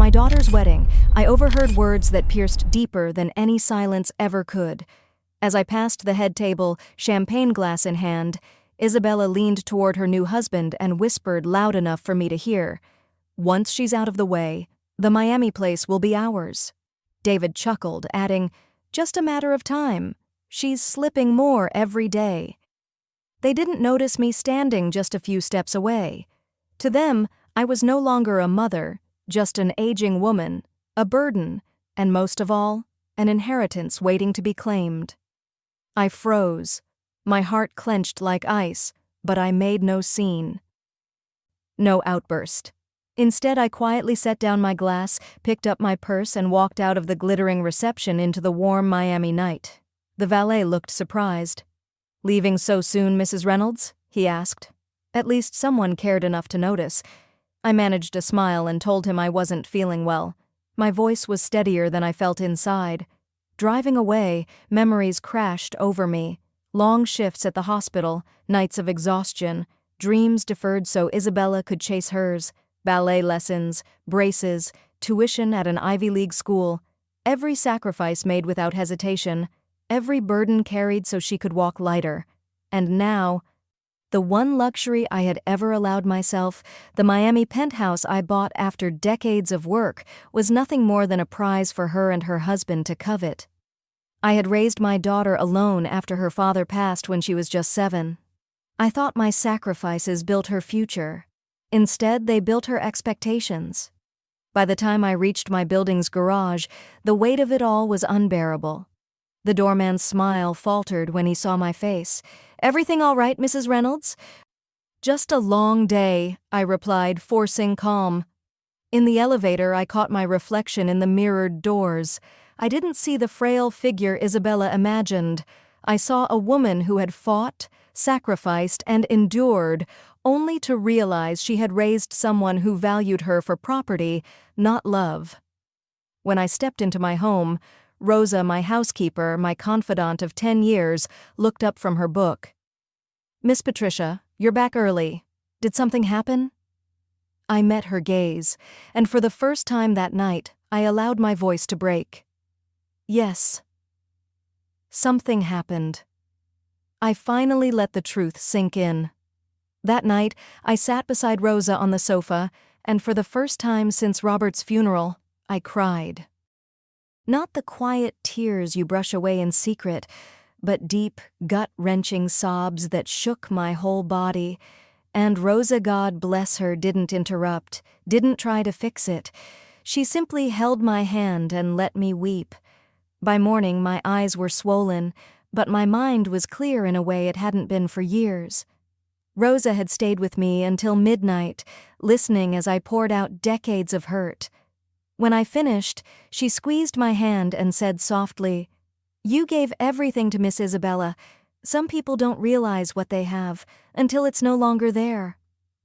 my daughter's wedding, I overheard words that pierced deeper than any silence ever could. As I passed the head table, champagne glass in hand, Isabella leaned toward her new husband and whispered loud enough for me to hear, "Once she's out of the way, the Miami place will be ours." David chuckled, adding, "Just a matter of time. She's slipping more every day." They didn't notice me standing just a few steps away. To them, I was no longer a mother, just an aging woman, a burden, and most of all, an inheritance waiting to be claimed. I froze. My heart clenched like ice, but I made no scene. No outburst. Instead, I quietly set down my glass, picked up my purse, and walked out of the glittering reception into the warm Miami night. The valet looked surprised. "Leaving so soon, Mrs. Reynolds?" he asked. At least someone cared enough to notice. I managed a smile and told him I wasn't feeling well. My voice was steadier than I felt inside. Driving away, memories crashed over me. Long shifts at the hospital, nights of exhaustion, dreams deferred so Isabella could chase hers, ballet lessons, braces, tuition at an Ivy League school, every sacrifice made without hesitation, every burden carried so she could walk lighter. And now, the one luxury I had ever allowed myself, the Miami penthouse I bought after decades of work, was nothing more than a prize for her and her husband to covet. I had raised my daughter alone after her father passed when she was just 7. I thought my sacrifices built her future. Instead, they built her expectations. By the time I reached my building's garage, the weight of it all was unbearable. The doorman's smile faltered when he saw my face. "Everything all right, Mrs. Reynolds?" "Just a long day," I replied, forcing calm. In the elevator, I caught my reflection in the mirrored doors. I didn't see the frail figure Isabella imagined. I saw a woman who had fought, sacrificed, and endured, only to realize she had raised someone who valued her for property, not love. When I stepped into my home, Rosa, my housekeeper, my confidant of 10 years, looked up from her book. "Miss Patricia, you're back early. Did something happen?" I met her gaze, and for the first time that night, I allowed my voice to break. "Yes. Something happened." I finally let the truth sink in. That night, I sat beside Rosa on the sofa, and for the first time since Robert's funeral, I cried. Not the quiet tears you brush away in secret, but deep, gut-wrenching sobs that shook my whole body. And Rosa, God bless her, didn't interrupt, didn't try to fix it. She simply held my hand and let me weep. By morning, my eyes were swollen, but my mind was clear in a way it hadn't been for years. Rosa had stayed with me until midnight, listening as I poured out decades of hurt. When I finished, she squeezed my hand and said softly, "You gave everything to Miss Isabella. Some people don't realize what they have until it's no longer there."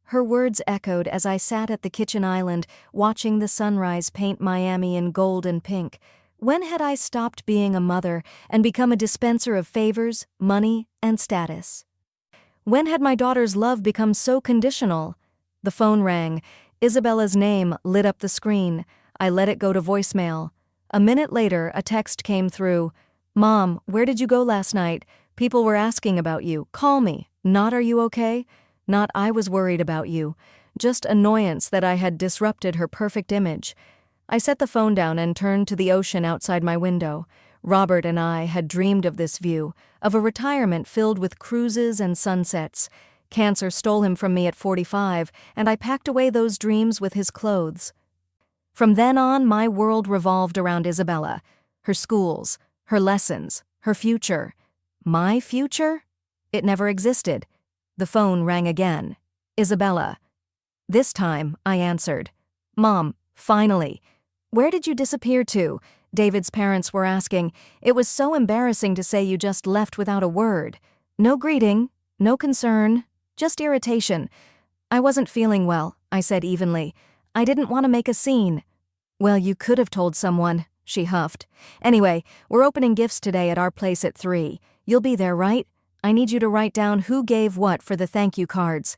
Her words echoed as I sat at the kitchen island, watching the sunrise paint Miami in gold and pink. When had I stopped being a mother and become a dispenser of favors, money, and status? When had my daughter's love become so conditional? The phone rang. Isabella's name lit up the screen. I let it go to voicemail. A minute later, a text came through. "Mom, where did you go last night? People were asking about you. Call me." Not "Are you okay?" Not "I was worried about you." Just annoyance that I had disrupted her perfect image. I set the phone down and turned to the ocean outside my window. Robert and I had dreamed of this view, of a retirement filled with cruises and sunsets. Cancer stole him from me at 45, and I packed away those dreams with his clothes. From then on, my world revolved around Isabella, her schools, her lessons, her future. My future? It never existed. The phone rang again. "Isabella." This time, I answered. "Mom, finally. Where did you disappear to?" David's parents were asking. It was so embarrassing to say you just left without a word. No greeting, no concern, just irritation. "I wasn't feeling well," I said evenly. "I didn't want to make a scene." "Well, you could have told someone," she huffed. "Anyway, we're opening gifts today at our place at 3. You'll be there, right? I need you to write down who gave what for the thank you cards.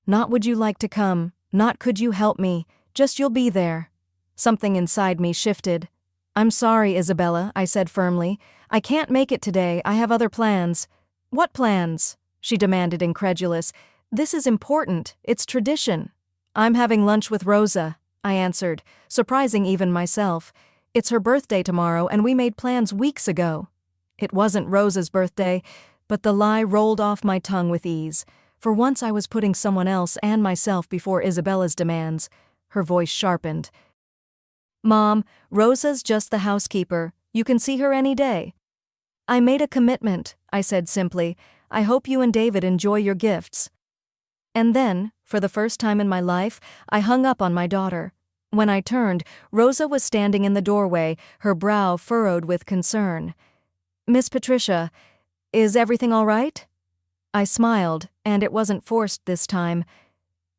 Not would you like to come, not could you help me, just you'll be there." Something inside me shifted. "I'm sorry, Isabella," I said firmly. "I can't make it today. I have other plans." "What plans?" she demanded, incredulous. "This is important. It's tradition." "I'm having lunch with Rosa," I answered, surprising even myself. "It's her birthday tomorrow, and we made plans weeks ago." It wasn't Rosa's birthday, but the lie rolled off my tongue with ease. For once I was putting someone else and myself before Isabella's demands. Her voice sharpened. "Mom, Rosa's just the housekeeper. You can see her any day." "I made a commitment," I said simply. "I hope you and David enjoy your gifts." And then, for the first time in my life, I hung up on my daughter. When I turned, Rosa was standing in the doorway, her brow furrowed with concern. "Miss Patricia, is everything all right?" I smiled, and it wasn't forced this time.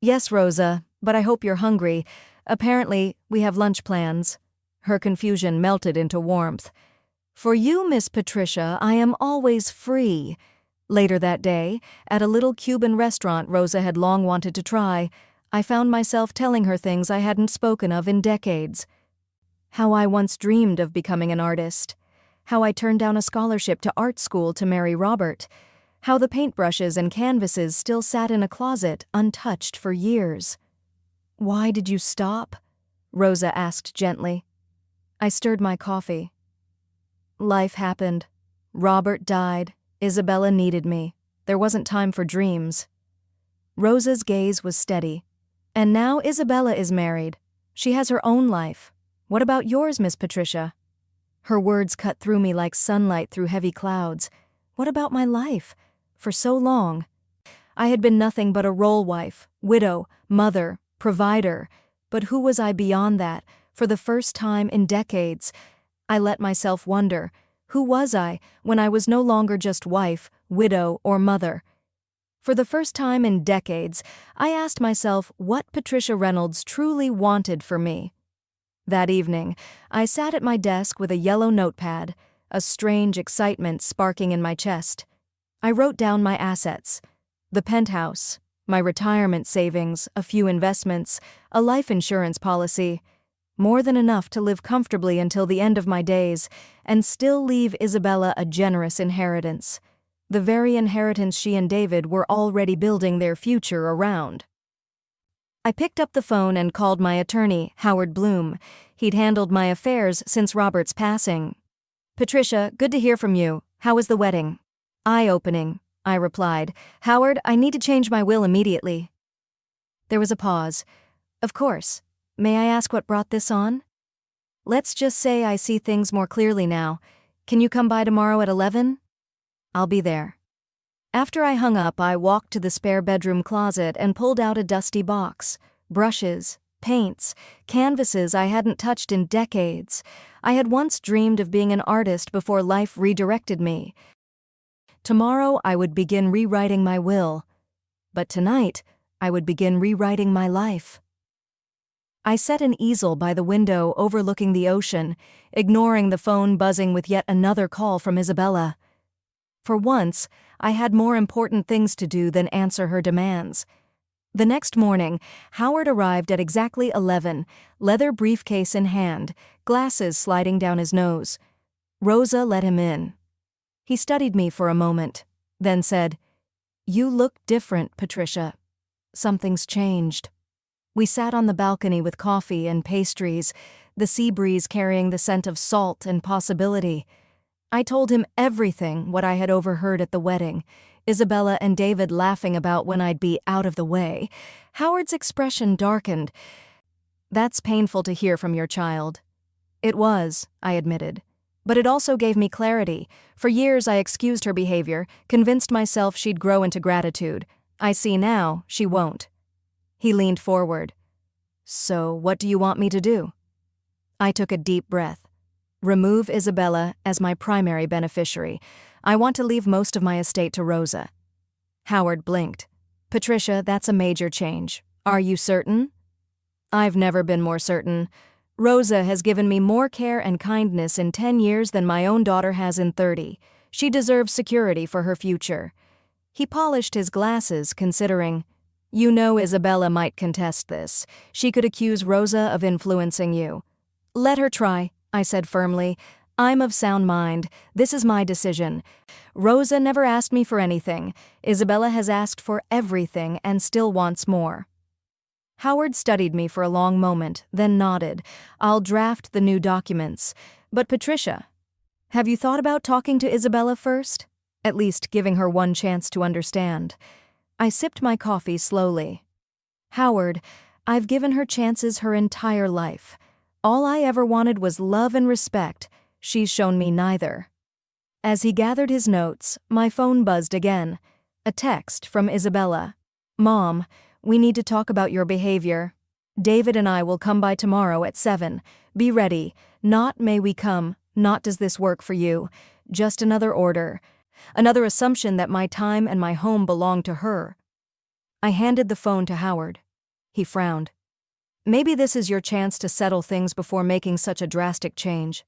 "Yes, Rosa, but I hope you're hungry. Apparently, we have lunch plans." Her confusion melted into warmth. "For you, Miss Patricia, I am always free." Later that day, at a little Cuban restaurant Rosa had long wanted to try, I found myself telling her things I hadn't spoken of in decades. How I once dreamed of becoming an artist. How I turned down a scholarship to art school to marry Robert. How the paintbrushes and canvases still sat in a closet, untouched for years. "Why did you stop?" Rosa asked gently. I stirred my coffee. "Life happened. Robert died. Isabella needed me. There wasn't time for dreams." Rosa's gaze was steady. "And now Isabella is married. She has her own life. What about yours, Miss Patricia?" Her words cut through me like sunlight through heavy clouds. What about my life? For so long, I had been nothing but a role wife, widow, mother, provider. But who was I beyond that? For the first time in decades, I let myself wonder, who was I when I was no longer just wife, widow, or mother? For the first time in decades, I asked myself what Patricia Reynolds truly wanted for me. That evening, I sat at my desk with a yellow notepad, a strange excitement sparking in my chest. I wrote down my assets: the penthouse, my retirement savings, a few investments, a life insurance policy. More than enough to live comfortably until the end of my days, and still leave Isabella a generous inheritance. The very inheritance she and David were already building their future around. I picked up the phone and called my attorney, Howard Bloom. He'd handled my affairs since Robert's passing. "Patricia, good to hear from you. How was the wedding?" "Eye-opening," I replied. "Howard, I need to change my will immediately." There was a pause. "Of course. May I ask what brought this on?" "Let's just say I see things more clearly now. Can you come by tomorrow at 11? "I'll be there." After I hung up, I walked to the spare bedroom closet and pulled out a dusty box. Brushes, paints, canvases I hadn't touched in decades. I had once dreamed of being an artist before life redirected me. Tomorrow I would begin rewriting my will. But tonight, I would begin rewriting my life. I set an easel by the window overlooking the ocean, ignoring the phone buzzing with yet another call from Isabella. For once, I had more important things to do than answer her demands. The next morning, Howard arrived at exactly 11, leather briefcase in hand, glasses sliding down his nose. Rosa let him in. He studied me for a moment, then said, "You look different, Patricia. Something's changed." We sat on the balcony with coffee and pastries, the sea breeze carrying the scent of salt and possibility. I told him everything what I had overheard at the wedding, Isabella and David laughing about when I'd be out of the way. Howard's expression darkened. "That's painful to hear from your child." "It was," I admitted. "But it also gave me clarity. For years I excused her behavior, convinced myself she'd grow into gratitude. I see now she won't." He leaned forward. "So what do you want me to do?" I took a deep breath. "Remove Isabella as my primary beneficiary. I want to leave most of my estate to Rosa." Howard blinked. "Patricia, that's a major change. Are you certain?" "I've never been more certain. Rosa has given me more care and kindness in 10 years than my own daughter has in 30. She deserves security for her future." He polished his glasses, considering, "You know Isabella might contest this. She could accuse Rosa of influencing you. Let her try, I said firmly. I'm of sound mind. This is my decision. Rosa never asked me for anything. Isabella has asked for everything and still wants more. Howard studied me for a long moment, then nodded. I'll draft the new documents. But Patricia, have you thought about talking to Isabella first? At least giving her one chance to understand. I sipped my coffee slowly. Howard, I've given her chances her entire life. All I ever wanted was love and respect. She's shown me neither. As he gathered his notes, my phone buzzed again. A text from Isabella. Mom, we need to talk about your behavior. David and I will come by tomorrow at 7. Be ready. Not may we come, not does this work for you. Just another order. Another assumption that my time and my home belong to her. I handed the phone to Howard. He frowned. Maybe this is your chance to settle things before making such a drastic change.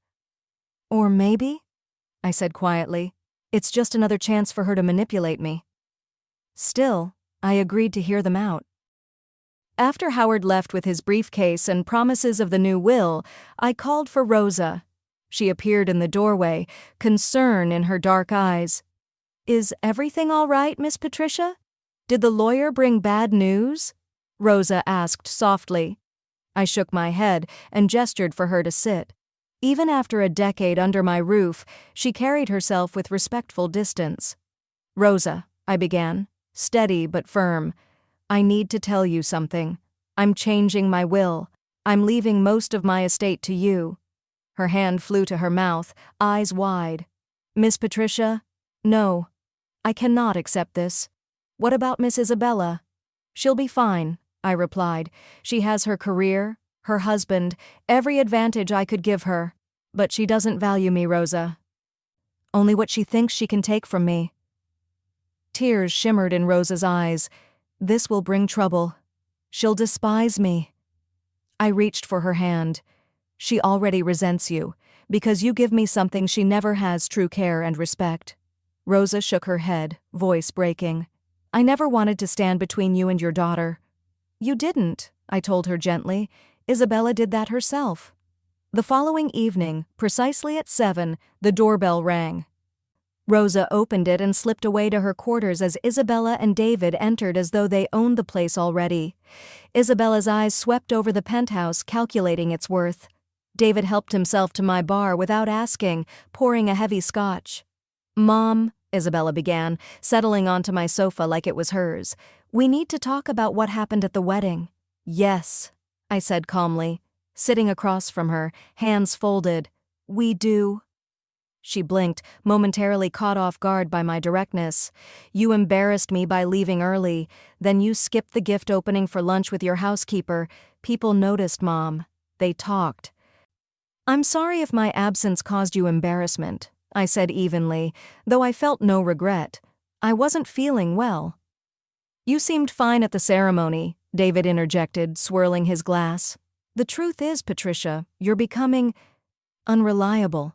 Or maybe, I said quietly, it's just another chance for her to manipulate me. Still, I agreed to hear them out. After Howard left with his briefcase and promises of the new will, I called for Rosa. She appeared in the doorway, concern in her dark eyes. Is everything all right, Miss Patricia? Did the lawyer bring bad news? Rosa asked softly. I shook my head and gestured for her to sit. Even after a decade under my roof, she carried herself with respectful distance. Rosa, I began, steady but firm. I need to tell you something. I'm changing my will. I'm leaving most of my estate to you. Her hand flew to her mouth, eyes wide. Miss Patricia? No. I cannot accept this. What about Miss Isabella? She'll be fine, I replied. She has her career, her husband, every advantage I could give her. But she doesn't value me, Rosa. Only what she thinks she can take from me. Tears shimmered in Rosa's eyes. This will bring trouble. She'll despise me. I reached for her hand. She already resents you, because you give me something she never has, true care and respect. Rosa shook her head, voice breaking. I never wanted to stand between you and your daughter. You didn't, I told her gently. Isabella did that herself. The following evening, precisely at 7, the doorbell rang. Rosa opened it and slipped away to her quarters as Isabella and David entered as though they owned the place already. Isabella's eyes swept over the penthouse, calculating its worth. David helped himself to my bar without asking, pouring a heavy scotch. Mom, Isabella began, settling onto my sofa like it was hers. We need to talk about what happened at the wedding. Yes, I said calmly, sitting across from her, hands folded. We do. She blinked, momentarily caught off guard by my directness. You embarrassed me by leaving early. Then you skipped the gift opening for lunch with your housekeeper. People noticed, Mom. They talked. I'm sorry if my absence caused you embarrassment, I said evenly, though I felt no regret. I wasn't feeling well. You seemed fine at the ceremony, David interjected, swirling his glass. The truth is, Patricia, you're becoming unreliable.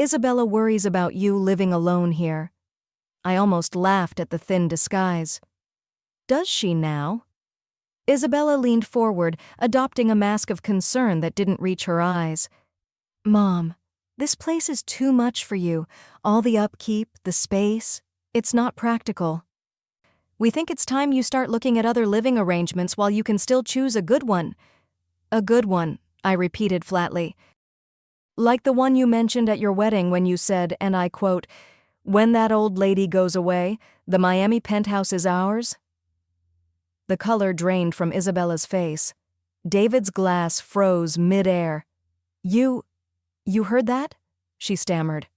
Isabella worries about you living alone here. I almost laughed at the thin disguise. Does she now? Isabella leaned forward, adopting a mask of concern that didn't reach her eyes. Mom, this place is too much for you. All the upkeep, the space. It's not practical. We think it's time you start looking at other living arrangements while you can still choose a good one. A good one, I repeated flatly. Like the one you mentioned at your wedding when you said, and I quote, when that old lady goes away, the Miami penthouse is ours? The color drained from Isabella's face. David's glass froze mid-air. You heard that? She stammered.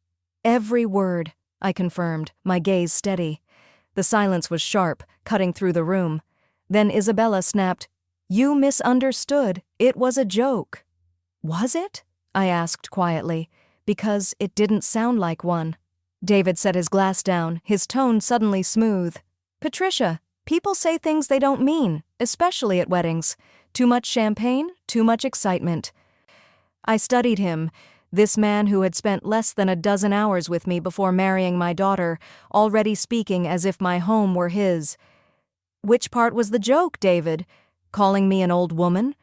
Every word, I confirmed, my gaze steady. The silence was sharp, cutting through the room. Then Isabella snapped, You misunderstood. It was a joke. Was it? I asked quietly, because it didn't sound like one. David set his glass down, his tone suddenly smooth. Patricia, people say things they don't mean, especially at weddings. Too much champagne, too much excitement. I studied him, this man who had spent less than a dozen hours with me before marrying my daughter, already speaking as if my home were his. Which part was the joke, David? Calling me an old woman?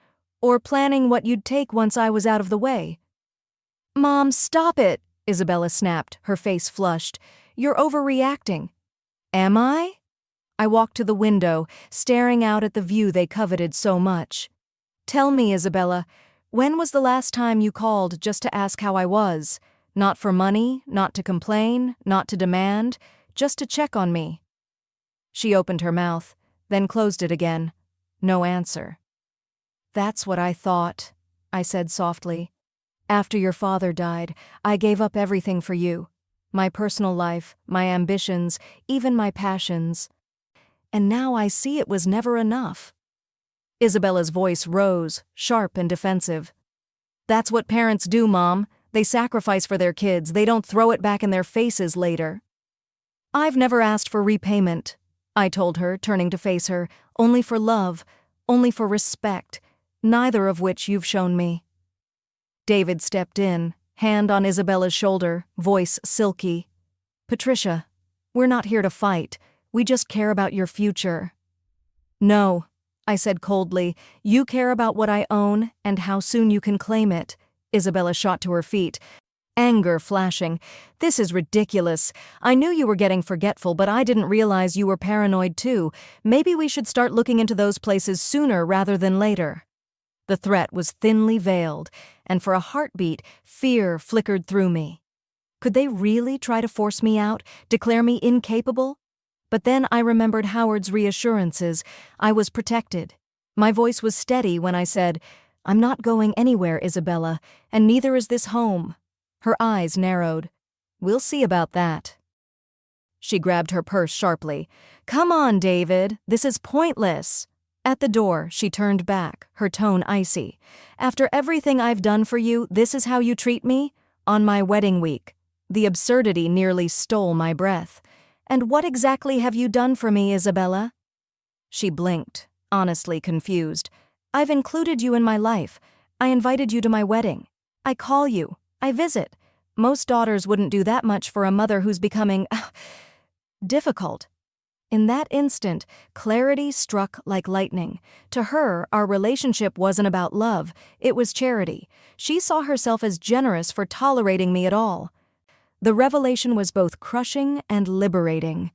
or planning what you'd take once I was out of the way. Mom, stop it, Isabella snapped, her face flushed. You're overreacting. Am I? I walked to the window, staring out at the view they coveted so much. Tell me, Isabella, when was the last time you called just to ask how I was? Not for money, not to complain, not to demand, just to check on me. She opened her mouth, then closed it again. No answer. That's what I thought, I said softly. After your father died, I gave up everything for you. My personal life, my ambitions, even my passions. And now I see it was never enough. Isabella's voice rose, sharp and defensive. That's what parents do, Mom. They sacrifice for their kids. They don't throw it back in their faces later. I've never asked for repayment, I told her, turning to face her, only for love, only for respect, neither of which you've shown me. David stepped in, hand on Isabella's shoulder, voice silky. Patricia, we're not here to fight. We just care about your future. No, I said coldly. You care about what I own and how soon you can claim it. Isabella shot to her feet, anger flashing. This is ridiculous. I knew you were getting forgetful, but I didn't realize you were paranoid too. Maybe we should start looking into those places sooner rather than later. The threat was thinly veiled, and for a heartbeat, fear flickered through me. Could they really try to force me out, declare me incapable? But then I remembered Howard's reassurances. I was protected. My voice was steady when I said, I'm not going anywhere, Isabella, and neither is this home. Her eyes narrowed. We'll see about that. She grabbed her purse sharply. Come on, David, this is pointless. At the door, she turned back, her tone icy. After everything I've done for you, this is how you treat me? On my wedding week. The absurdity nearly stole my breath. And what exactly have you done for me, Isabella? She blinked, honestly confused. I've included you in my life. I invited you to my wedding. I call you. I visit. Most daughters wouldn't do that much for a mother who's becoming difficult. In that instant, clarity struck like lightning. To her, our relationship wasn't about love. It was charity. She saw herself as generous for tolerating me at all. The revelation was both crushing and liberating.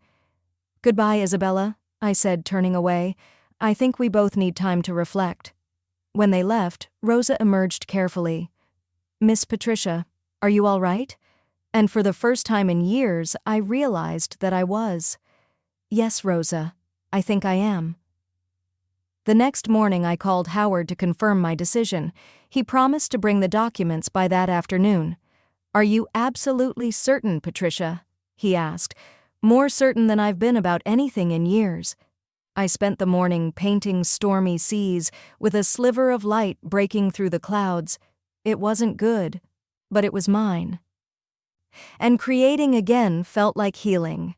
Goodbye, Isabella, I said, turning away. I think we both need time to reflect. When they left, Rosa emerged carefully. Miss Patricia, are you all right? And for the first time in years, I realized that I was. Yes, Rosa, I think I am. The next morning I called Howard to confirm my decision. He promised to bring the documents by that afternoon. Are you absolutely certain, Patricia? He asked, more certain than I've been about anything in years. I spent the morning painting stormy seas with a sliver of light breaking through the clouds. It wasn't good, but it was mine. And creating again felt like healing.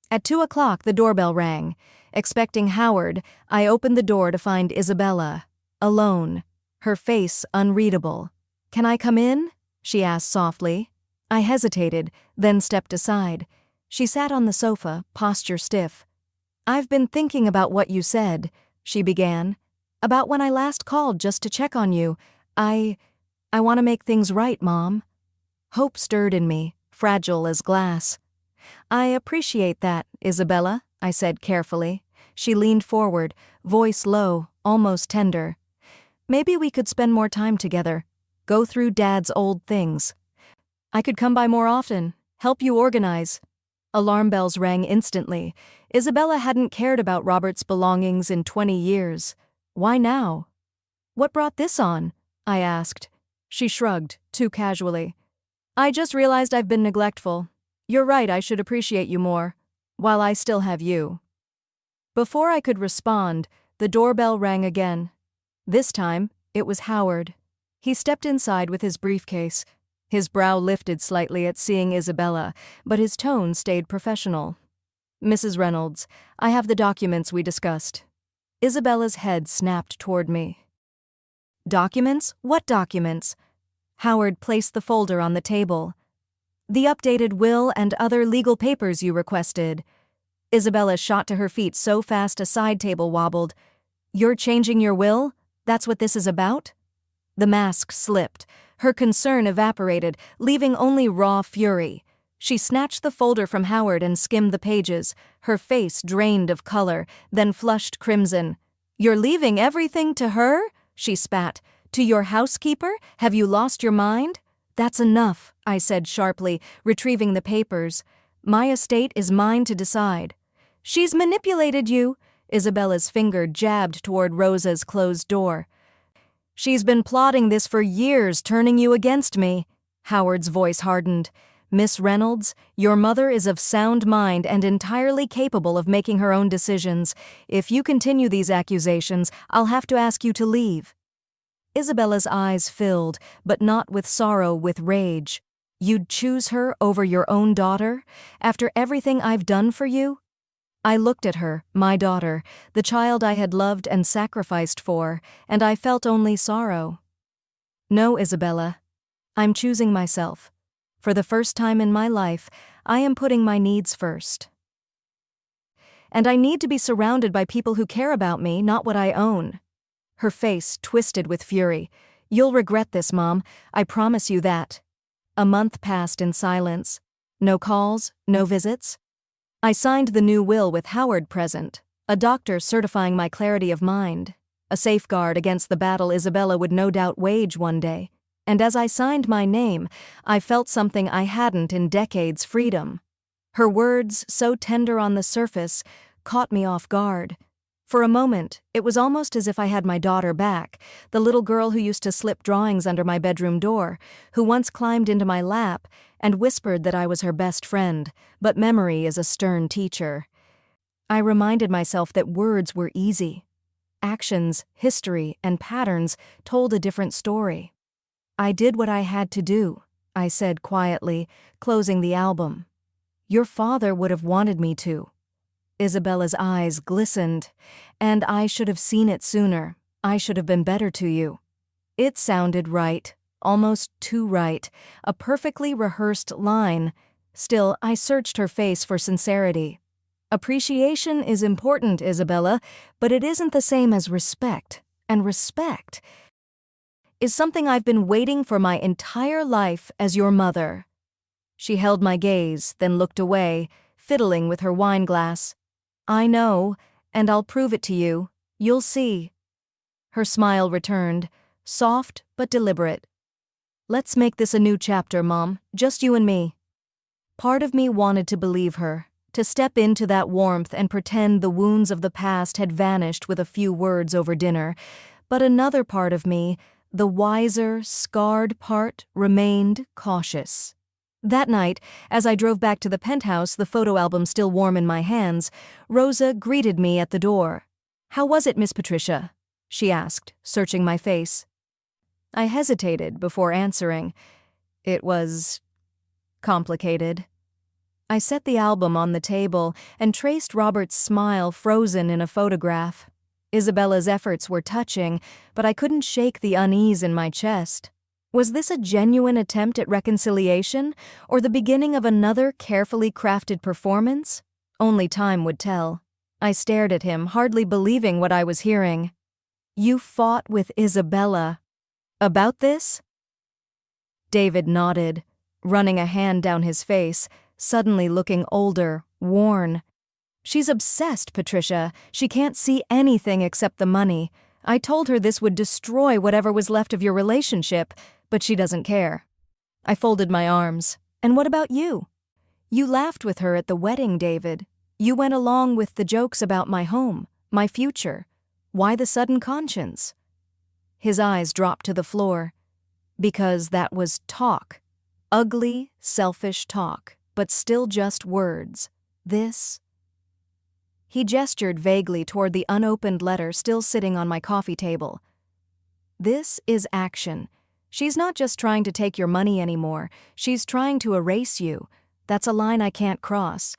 At 2:00, the doorbell rang. Expecting Howard, I opened the door to find Isabella, alone, her face unreadable. Can I come in? She asked softly. I hesitated, then stepped aside. She sat on the sofa, posture stiff. I've been thinking about what you said, she began. About when I last called just to check on you. I want to make things right, Mom. Hope stirred in me, fragile as glass. I appreciate that, Isabella, I said carefully. She leaned forward, voice low, almost tender. Maybe we could spend more time together, go through Dad's old things. I could come by more often, help you organize. Alarm bells rang instantly. Isabella hadn't cared about Robert's belongings in 20 years. Why now? What brought this on? I asked. She shrugged, too casually. I just realized I've been neglectful. You're right, I should appreciate you more, while I still have you. Before I could respond, the doorbell rang again. This time, it was Howard. He stepped inside with his briefcase. His brow lifted slightly at seeing Isabella, but his tone stayed professional. Mrs. Reynolds, I have the documents we discussed. Isabella's head snapped toward me. Documents? What documents? Howard placed the folder on the table. The updated will and other legal papers you requested. Isabella shot to her feet so fast a side table wobbled. You're changing your will? That's what this is about?" The mask slipped. Her concern evaporated, leaving only raw fury. She snatched the folder from Howard and skimmed the pages, her face drained of color, then flushed crimson. "You're leaving everything to her?" she spat. "To your housekeeper? Have you lost your mind?" "That's enough," I said sharply, retrieving the papers. "My estate is mine to decide." "She's manipulated you." Isabella's finger jabbed toward Rosa's closed door. "She's been plotting this for years, turning you against me." Howard's voice hardened. "Miss Reynolds, your mother is of sound mind and entirely capable of making her own decisions. If you continue these accusations, I'll have to ask you to leave." Isabella's eyes filled, but not with sorrow, with rage. "You'd choose her over your own daughter? After everything I've done for you?" I looked at her, my daughter, the child I had loved and sacrificed for, and I felt only sorrow. "No, Isabella. I'm choosing myself. For the first time in my life, I am putting my needs first. And I need to be surrounded by people who care about me, not what I own." Her face twisted with fury. "You'll regret this, Mom. I promise you that." A month passed in silence. No calls, no visits. I signed the new will with Howard present, a doctor certifying my clarity of mind, a safeguard against the battle Isabella would no doubt wage one day. And as I signed my name, I felt something I hadn't in decades: freedom. Her words, so tender on the surface, caught me off guard. For a moment, it was almost as if I had my daughter back, the little girl who used to slip drawings under my bedroom door, who once climbed into my lap and whispered that I was her best friend, but memory is a stern teacher. I reminded myself that words were easy. Actions, history, and patterns told a different story. "I did what I had to do," I said quietly, closing the album. "Your father would have wanted me to." Isabella's eyes glistened. "And I should have seen it sooner. I should have been better to you." It sounded right, almost too right, a perfectly rehearsed line. Still, I searched her face for sincerity. "Appreciation is important, Isabella, but it isn't the same as respect. And respect is something I've been waiting for my entire life as your mother." She held my gaze, then looked away, fiddling with her wine glass. "I know, and I'll prove it to you. You'll see." Her smile returned, soft but deliberate. "Let's make this a new chapter, Mom, just you and me." Part of me wanted to believe her, to step into that warmth and pretend the wounds of the past had vanished with a few words over dinner, but another part of me, the wiser, scarred part, remained cautious. That night, as I drove back to the penthouse, the photo album still warm in my hands, Rosa greeted me at the door. "How was it, Miss Patricia?" she asked, searching my face. I hesitated before answering. It was complicated. I set the album on the table and traced Robert's smile frozen in a photograph. Isabella's efforts were touching, but I couldn't shake the unease in my chest. Was this a genuine attempt at reconciliation, or the beginning of another carefully crafted performance? Only time would tell. I stared at him, hardly believing what I was hearing. "You fought with Isabella. About this?" David nodded, running a hand down his face, suddenly looking older, worn. "She's obsessed, Patricia. She can't see anything except the money. I told her this would destroy whatever was left of your relationship, but she doesn't care." I folded my arms. "And what about you? You laughed with her at the wedding, David. You went along with the jokes about my home, my future. Why the sudden conscience?" His eyes dropped to the floor. "Because that was talk. Ugly, selfish talk, but still just words. This..." He gestured vaguely toward the unopened letter still sitting on my coffee table. "This is action. She's not just trying to take your money anymore. She's trying to erase you. That's a line I can't cross."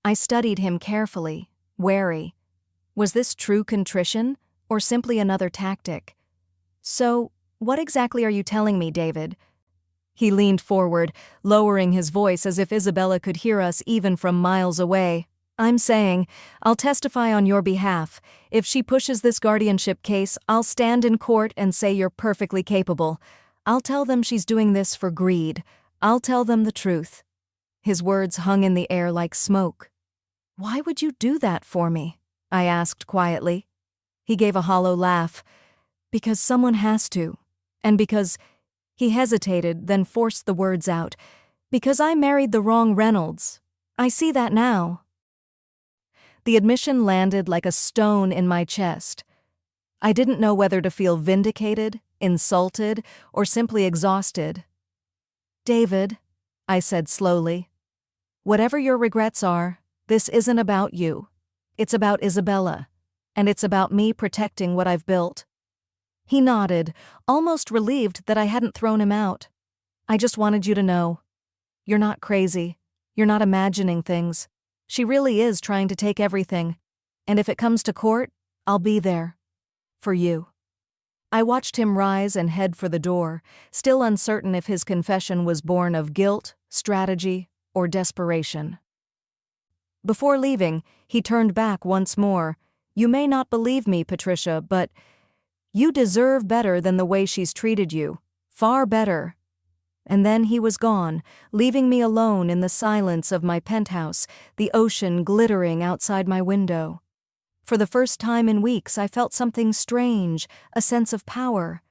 I studied him carefully, wary. Was this true contrition, or simply another tactic? "So, what exactly are you telling me, David?" He leaned forward, lowering his voice as if Isabella could hear us even from miles away. I'm saying, I'll testify on your behalf. If she pushes this guardianship case, I'll stand in court and say you're perfectly capable. I'll tell them she's doing this for greed. I'll tell them the truth." His words hung in the air like smoke. "Why would you do that for me?" I asked quietly. He gave a hollow laugh. "Because someone has to. And because—" He hesitated, then forced the words out. "Because I married the wrong Reynolds. I see that now." The admission landed like a stone in my chest. I didn't know whether to feel vindicated, insulted, or simply exhausted. "David," I said slowly, "whatever your regrets are, this isn't about you. It's about Isabella, and it's about me protecting what I've built." He nodded, almost relieved that I hadn't thrown him out. "I just wanted you to know. You're not crazy. You're not imagining things. She really is trying to take everything. And if it comes to court, I'll be there. For you." I watched him rise and head for the door, still uncertain if his confession was born of guilt, strategy, or desperation. Before leaving, he turned back once more. "You may not believe me, Patricia, but you deserve better than the way she's treated you. Far better." And then he was gone, leaving me alone in the silence of my penthouse, the ocean glittering outside my window. For the first time in weeks, I felt something strange, a sense of power.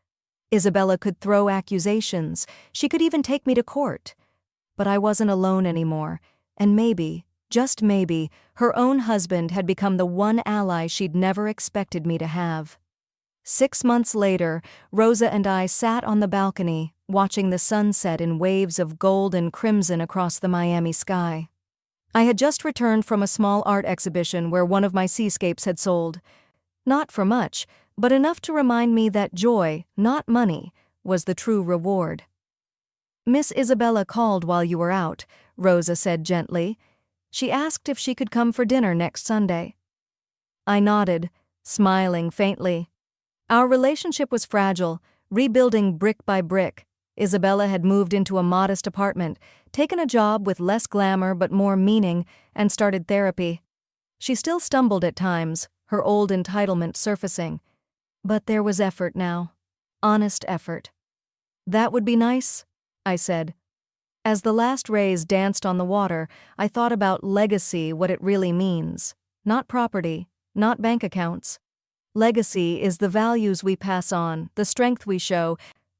Isabella could throw accusations. She could even take me to court. But I wasn't alone anymore, and maybe, just maybe, her own husband had become the one ally she'd never expected me to have. 6 months later, Rosa and I sat on the balcony, watching the sunset in waves of gold and crimson across the Miami sky. I had just returned from a small art exhibition where one of my seascapes had sold. Not for much, but enough to remind me that joy, not money, was the true reward. "Miss Isabella called while you were out," Rosa said gently. "She asked if she could come for dinner next Sunday." I nodded, smiling faintly. Our relationship was fragile, rebuilding brick by brick. Isabella had moved into a modest apartment, taken a job with less glamour but more meaning, and started therapy. She still stumbled at times, her old entitlement surfacing. But there was effort now. Honest effort. "That would be nice," I said. As the last rays danced on the water, I thought about legacy, what it really means. Not property, not bank accounts. Legacy is the values we pass on, the strength we show,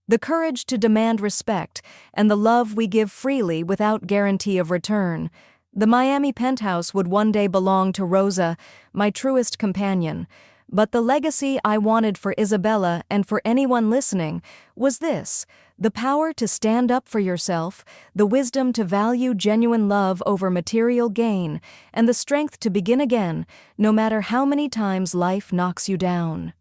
the courage to demand respect, and the love we give freely without guarantee of return. The Miami penthouse would one day belong to Rosa, my truest companion. But the legacy I wanted for Isabella and for anyone listening was this: the power to stand up for yourself, the wisdom to value genuine love over material gain, and the strength to begin again, no matter how many times life knocks you down.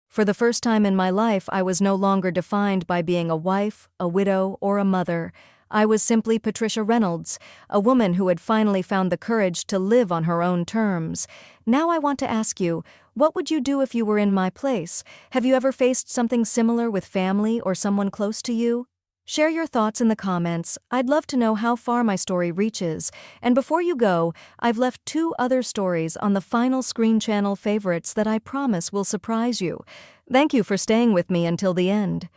For the first time in my life, I was no longer defined by being a wife, a widow, or a mother. I was simply Patricia Reynolds, a woman who had finally found the courage to live on her own terms. Now I want to ask you, what would you do if you were in my place? Have you ever faced something similar with family or someone close to you? Share your thoughts in the comments. I'd love to know how far my story reaches. And before you go, I've left 2 other stories on the final Screen Channel favorites that I promise will surprise you. Thank you for staying with me until the end.